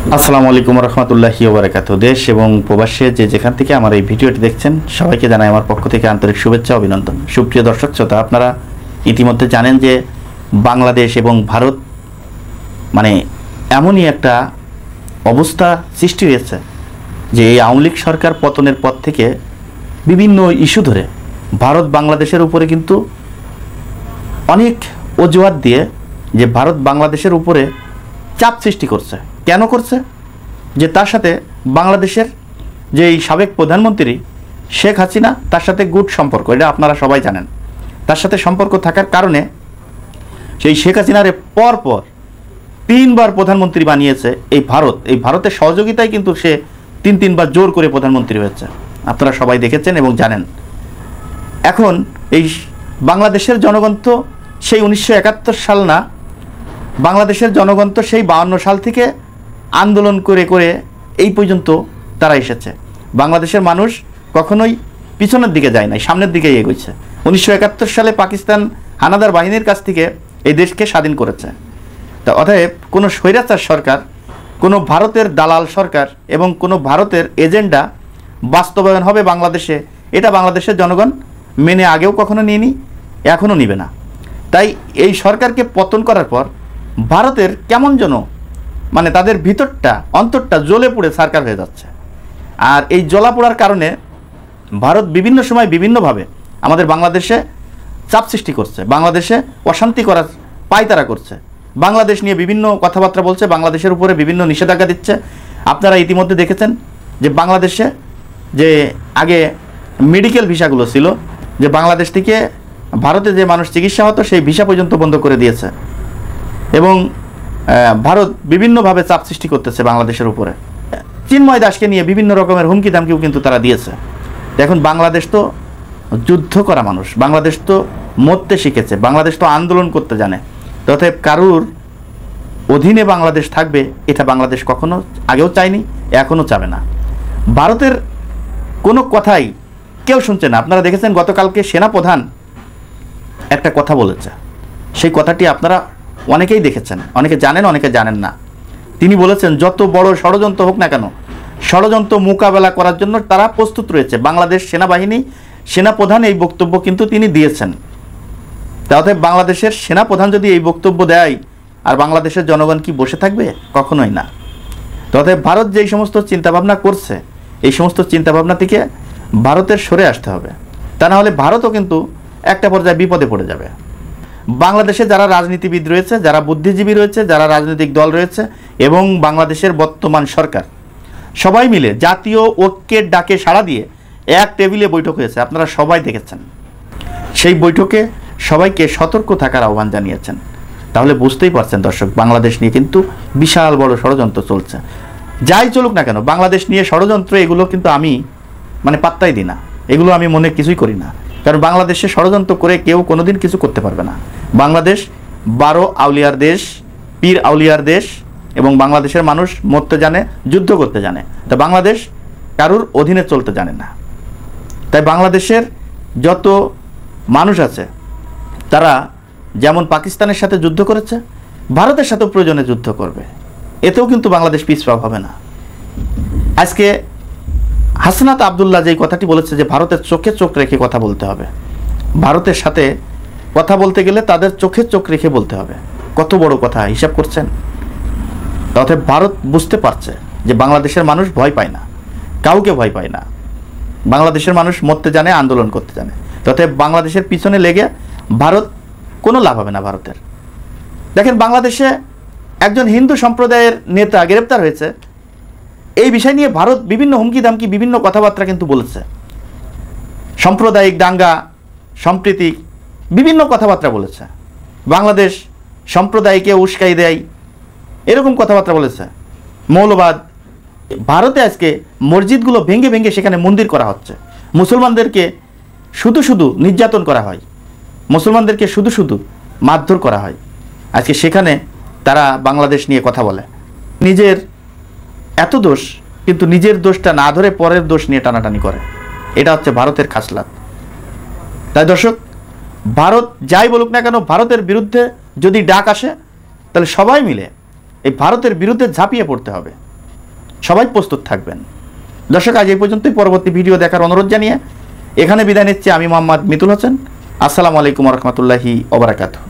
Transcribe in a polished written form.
আসসালামু আলাইকুম রহমতুল্লাহি ওয়া বারাকাতুহু। দেশ এবং প্রবাসে যে যেখান থেকে আমার এই ভিডিওটি দেখছেন সবাইকে জানাই আমার পক্ষ থেকে আন্তরিক শুভেচ্ছা অভিনন্দন। সুপ্রিয় দর্শক শ্রোতা, আপনারা ইতিমধ্যে জানেন যে বাংলাদেশ এবং ভারত মানে এমনই একটা অবস্থা সৃষ্টি হয়েছে যে এই আওয়ামী লীগ সরকার পতনের পর থেকে বিভিন্ন ইস্যু ধরে ভারত বাংলাদেশের উপরে কিন্তু অনেক অজুহাত দিয়ে যে ভারত বাংলাদেশের উপরে চাপ সৃষ্টি করছে। কেন করছে? যে তার সাথে বাংলাদেশের যে এই সাবেক প্রধানমন্ত্রী শেখ হাসিনা, তার সাথে গুড সম্পর্ক, এটা আপনারা সবাই জানেন। তার সাথে সম্পর্ক থাকার কারণে সেই শেখ হাসিনারে পরপর 3বার প্রধানমন্ত্রী বানিয়েছে এই ভারত। এই ভারতের সহযোগিতায় কিন্তু সে 3বার জোর করে প্রধানমন্ত্রী হয়েছে, আপনারা সবাই দেখেছেন এবং জানেন। এখন এই বাংলাদেশের জনগণ তো সেই 1971 সাল না, বাংলাদেশের জনগণ তো সেই 52 সাল থেকে আন্দোলন করে করে এই পর্যন্ত তারা এসেছে। বাংলাদেশের মানুষ কখনোই পিছনের দিকে যায় নাই, সামনের দিকেই এগোচ্ছে। 1971 সালে পাকিস্তান হানাদার বাহিনীর কাছ থেকে এই দেশকে স্বাধীন করেছে। তা অতএব কোনো স্বৈরাচার সরকার, কোনো ভারতের দালাল সরকার এবং কোনো ভারতের এজেন্ডা বাস্তবায়ন হবে বাংলাদেশে, এটা বাংলাদেশের জনগণ মেনে আগেও কখনো নিয়নি, এখনও নিবে না। তাই এই সরকারকে পতন করার পর ভারতের কেমন যেন মানে তাদের ভিতরটা অন্তরটা জ্বলে পুড়ে ছারখার হয়ে যাচ্ছে। আর এই জ্বলা পোড়ার কারণে ভারত বিভিন্ন সময় বিভিন্নভাবে আমাদের বাংলাদেশে চাপ সৃষ্টি করছে, বাংলাদেশে অশান্তি করার পায়তারা করছে, বাংলাদেশ নিয়ে বিভিন্ন কথাবার্তা বলছে, বাংলাদেশের উপরে বিভিন্ন নিষেধাজ্ঞা দিচ্ছে। আপনারা ইতিমধ্যে দেখেছেন যে বাংলাদেশে যে আগে মেডিকেল ভিসাগুলো ছিল, যে বাংলাদেশ থেকে ভারতে যে মানুষ চিকিৎসা হতো সেই ভিসা পর্যন্ত বন্ধ করে দিয়েছে। এবং ভারত বিভিন্নভাবে চাপ সৃষ্টি করতেছে বাংলাদেশের উপরে। চিন্ময় দাসকে নিয়ে বিভিন্ন রকমের হুমকি দামকিও কিন্তু তারা দিয়েছে। এখন বাংলাদেশ তো যুদ্ধ করা মানুষ, বাংলাদেশ তো মরতে শিখেছে, বাংলাদেশ তো আন্দোলন করতে জানে। অতএব কারুর অধীনে বাংলাদেশ থাকবে এটা বাংলাদেশ কখনো আগেও চায়নি, এখনও চাবে না। ভারতের কোনো কথাই কেউ শুনছে না। আপনারা দেখেছেন গতকালকে সেনাপ্রধান একটা কথা বলেছে, সেই কথাটি আপনারা অনেকেই দেখেছেন, অনেকে জানেন, অনেকে জানেন না। তিনি বলেছেন যত বড় ষড়যন্ত্র হোক না কেন, ষড়যন্ত্র মোকাবেলা করার জন্য তারা প্রস্তুত রয়েছে। বাংলাদেশ সেনাবাহিনী, সেনাপ্রধান এই বক্তব্য কিন্তু তিনি দিয়েছেন। তাতে বাংলাদেশের সেনাপ্রধান যদি এই বক্তব্য দেয় আর বাংলাদেশের জনগণ কি বসে থাকবে? কখনোই না। তবে ভারত যেই সমস্ত চিন্তাভাবনা করছে, এই সমস্ত চিন্তাভাবনা থেকে ভারতের সরে আসতে হবে, তা না হলে ভারতও কিন্তু একটা পর্যায়ে বিপদে পড়ে যাবে। বাংলাদেশে যারা রাজনীতিবিদ রয়েছে, যারা বুদ্ধিজীবী রয়েছে, যারা রাজনৈতিক দল রয়েছে এবং বাংলাদেশের বর্তমান সরকার সবাই মিলে জাতীয় ঐক্যের ডাকে সাড়া দিয়ে এক টেবিলে বৈঠক হয়েছে, আপনারা সবাই দেখেছেন। সেই বৈঠকে সবাইকে সতর্ক থাকার আহ্বান জানিয়েছেন। তাহলে বুঝতেই পারছেন দর্শক, বাংলাদেশ নিয়ে কিন্তু বিশাল বড় ষড়যন্ত্র চলছে। যাই চলুক না কেন, বাংলাদেশ নিয়ে ষড়যন্ত্র এগুলো কিন্তু আমি পাত্তাই দিই না, এগুলো আমি মনে কিছুই করি না। কারণ বাংলাদেশে ষড়যন্ত্র করে কেউ কোনোদিন কিছু করতে পারবে না। বাংলাদেশ 12 আউলিয়ার দেশ, পীর আউলিয়ার দেশ, এবং বাংলাদেশের মানুষ মরতে জানে, যুদ্ধ করতে জানে। তা বাংলাদেশ কারুর অধীনে চলতে জানে না। তাই বাংলাদেশের যত মানুষ আছে তারা যেমন পাকিস্তানের সাথে যুদ্ধ করেছে, ভারতের সাথেও প্রয়োজনে যুদ্ধ করবে। এতেও কিন্তু বাংলাদেশ পিছপা হবে না। আজকে হাসনাত আবদুল্লাহ যেই কথাটি বলেছে যে ভারতের চোখে চোখ রেখে কথা বলতে হবে, ভারতের সাথে কথা বলতে গেলে তাদের চোখে চোখ রেখে বলতে হবে। কত বড় কথা হিসাব করছেন? তাতে ভারত বুঝতে পারছে যে বাংলাদেশের মানুষ ভয় পায় না, কাউকে ভয় পায় না। বাংলাদেশের মানুষ মরতে জানে, আন্দোলন করতে জানে। তাতে বাংলাদেশের পিছনে লেগে ভারত কোনো লাভ হবে না ভারতের। দেখেন বাংলাদেশে একজন হিন্দু সম্প্রদায়ের নেতা গ্রেপ্তার হয়েছে, এই বিষয় নিয়ে ভারত বিভিন্ন হুমকি দামকি বিভিন্ন কথাবার্তা কিন্তু বলেছে। সাম্প্রদায়িক দাঙ্গা, সম্প্রীতি, বিভিন্ন কথাবার্তা বলেছে। বাংলাদেশ সম্প্রদায়কে উস্কাই দেয়, এরকম কথাবার্তা বলেছে। মৌলবাদ। ভারতে আজকে মসজিদগুলো ভেঙে ভেঙে সেখানে মন্দির করা হচ্ছে, মুসলমানদেরকে শুধু শুধু নির্যাতন করা হয়, মুসলমানদেরকে শুধু শুধু মারধর করা হয়। আজকে সেখানে তারা বাংলাদেশ নিয়ে কথা বলে। নিজের এত দোষ, কিন্তু নিজের দোষটা না ধরে পরের দোষ নিয়ে টানাটানি করে। এটা হচ্ছে ভারতের খাসলাত। তাই দর্শক, ভারত যাই বলুক না কেন, ভারতের বিরুদ্ধে যদি ডাক আসে তাহলে সবাই মিলে এই ভারতের বিরুদ্ধে ঝাঁপিয়ে পড়তে হবে। সবাই প্রস্তুত থাকবেন। দর্শক, আজ এই পর্যন্তই। পরবর্তী ভিডিও দেখার অনুরোধ জানিয়ে এখানে বিদায় নিচ্ছি আমি মোহাম্মদ মিতুল হোসেন। আসসালামু আলাইকুম রহমতুল্লাহি ওয়া বারাকাতুহু।